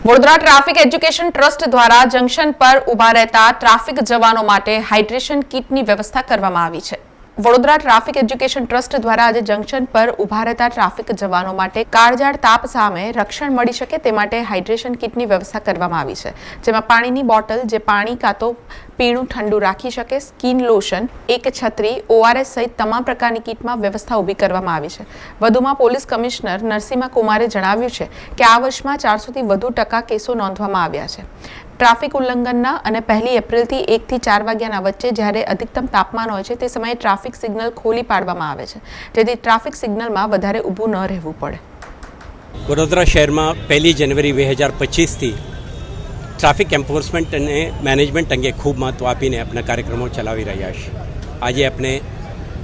Vadodara traffic education trust દ્વારા junction પર ઊભા રહેતા ટ્રાફિક જવાનો માટે હાઇડ્રેશન કિટની વ્યવસ્થા કરવામાં આવી છે। વડોદરા ટ્રાફિક એજ્યુકેશન ટ્રસ્ટ દ્વારા આજે જંકશન પર ઊભા રહેતા ટ્રાફિક જવાનો માટે કાળઝાળ તાપ સામે રક્ષણ મળી શકે તે માટે હાઇડ્રેશન કિટની વ્યવસ્થા કરવામાં આવી છે, જેમાં પાણીની બોટલ જે પાણી કાં તો પીણું ઠંડુ રાખી શકે, સ્કિન લોશન, એક છત્રી, ORS સહિત તમામ પ્રકારની કિટમાં વ્યવસ્થા ઊભી કરવામાં આવી છે। વધુમાં પોલીસ કમિશનર નરસિંહા કુમારે જણાવ્યું છે કે આ વર્ષમાં 400થી વધુ ટકા કેસો નોંધવામાં આવ્યા છે। ટ્રાફિક ઉલ્લંઘનના અને 1 એપ્રિલથી 1 થી 4 વાગ્યાના વચ્ચે જ્યારે અધિકતમ તાપમાન હોય છે તે સમયે ટ્રાફિક સિગ્નલ ખોલી પાડવામાં આવે છે, જેથી ટ્રાફિક સિગ્નલમાં વધારે ઊભું ન રહેવું પડે। વડોદરા શહેરમાં 1 જાન્યુઆરી 2025થી ટ્રાફિક એન્ફોર્સમેન્ટ અને મેનેજમેન્ટ અંગે ખૂબ મહત્ત્વ આપીને આપણા કાર્યક્રમો ચલાવી રહ્યા છે। આજે આપણે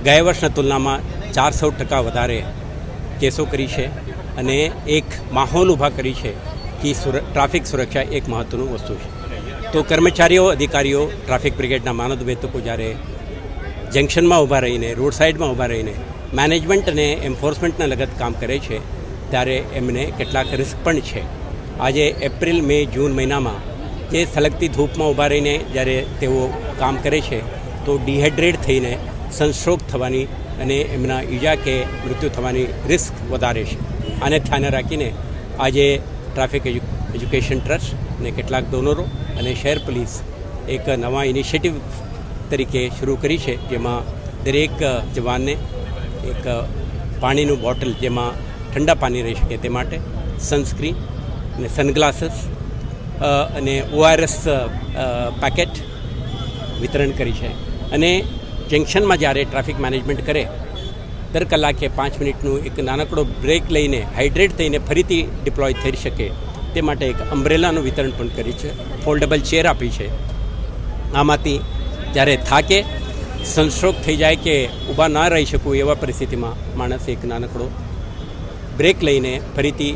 ગયા વર્ષના તુલનામાં 400% વધારે કેસો કરી છે અને એક માહોલ ઊભા કરી છે कि ट्राफिक सुरक्षा एक महत्वનું वस्तु है। तो कर्मचारीओ अधिकारीओ ट्राफिक ब्रिगेडना मानदवेतको જ્યારે જંકશનમાં ઊભા રહીને રોડ સાઇડમાં ઊભા રહીને મેનેજમેન્ટ અને એન્ફોર્સમેન્ટના લગત કામ કરે છે ત્યારે એમને કેટલાક રિસ્ક પણ છે। આજે એપ્રિલ, મે, જૂન મહિનામાં જે સળગતી ધૂપમાં ઊભા રહીને જ્યારે તેઓ કામ કરે છે તો ડિહાઇડ્રેટ થઈને સનસ્ટ્રોક થવાની અને એમના ઈજા કે મૃત્યુ થવાની રિસ્ક વધારે છે। આને ધ્યાને રાખીને આજે ટ્રાફિક એજ્યુકેશન ટ્રસ્ટ અને કેટલાક ડોનરો અને શહેર પોલીસ એક નવા ઇનિશિયેટિવ તરીકે શરૂ કરી છે, જેમાં દરેક જવાનને એક પાણીનું બોટલ જેમાં ઠંડા પાણી રહી શકે તે માટે સનસ્ક્રીન અને સનગ્લાસીસ અને ORS પેકેટ વિતરણ કરી છે। અને જંકશનમાં જ્યારે ટ્રાફિક મેનેજમેન્ટ કરે દર કલાકે 5 મિનિટનું એક નાનકડો બ્રેક લઈને હાઇડ્રેટ થઈને ફરીથી ડિપ્લોય થઈ શકે તે માટે એક અમ્બ્રેલાનું વિતરણ પણ કરી છે, ફોલ્ડેબલ ચેર આપી છે। આમાંથી જ્યારે થાકે, સનસ્ટ્રોક થઈ જાય કે ઊભા ના રહી શકું એવા પરિસ્થિતિમાં માણસ એક નાનકડો બ્રેક લઈને ફરીથી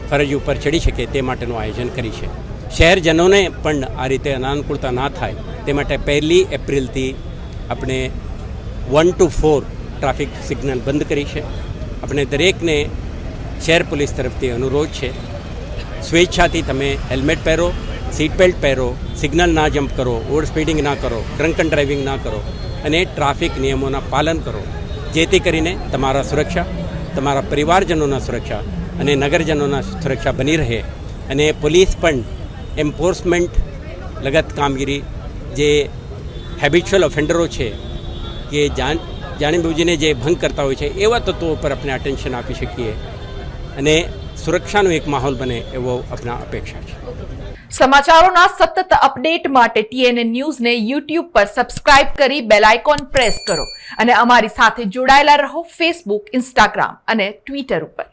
ફરજ ઉપર ચડી શકે તે માટેનું આયોજન કરી છે। શહેરજનોને પણ આ રીતે અનાનુકૂળતા ના થાય તે માટે 1 એપ્રિલથી આપણે 1 to 4 ટ્રાફિક સિગ્નલ બંધ કરી છે। આપણે દરેકને શહેર પોલીસ તરફથી અનુરોધ છે, સ્વેચ્છાથી તમે હેલ્મેટ પહેરો, સીટ બેલ્ટ પહેરો, સિગ્નલ ના જમ્પ કરો, ઓવર સ્પીડિંગ ના કરો, ડ્રંકન ડ્રાઇવિંગ ના કરો અને ટ્રાફિક નિયમોના પાલન કરો, જેથી કરીને તમારા સુરક્ષા, તમારા પરિવારજનોના સુરક્ષા અને નગરજનોના સુરક્ષા બની રહે। અને પોલીસ પણ એન્ફોર્સમેન્ટ લગત કામગીરી જે હેબિચ્યુઅલ ઓફેન્ડરો છે કે જાણીબૂજીને જે ભંગ કરતા હોય છે એવા તત્વો પર આપણે અટેન્શન આપી શકીએ અને સુરક્ષાનો એક માહોલ બને એવો આપણા અપેક્ષા છે। સમાચારોના સતત અપડેટ માટે TNN ન્યૂઝને YouTube પર સબસ્ક્રાઇબ કરી બેલ આઇકોન પ્રેસ કરો અને અમારી સાથે જોડાયેલા રહો Facebook, Instagram અને Twitter ઉપર।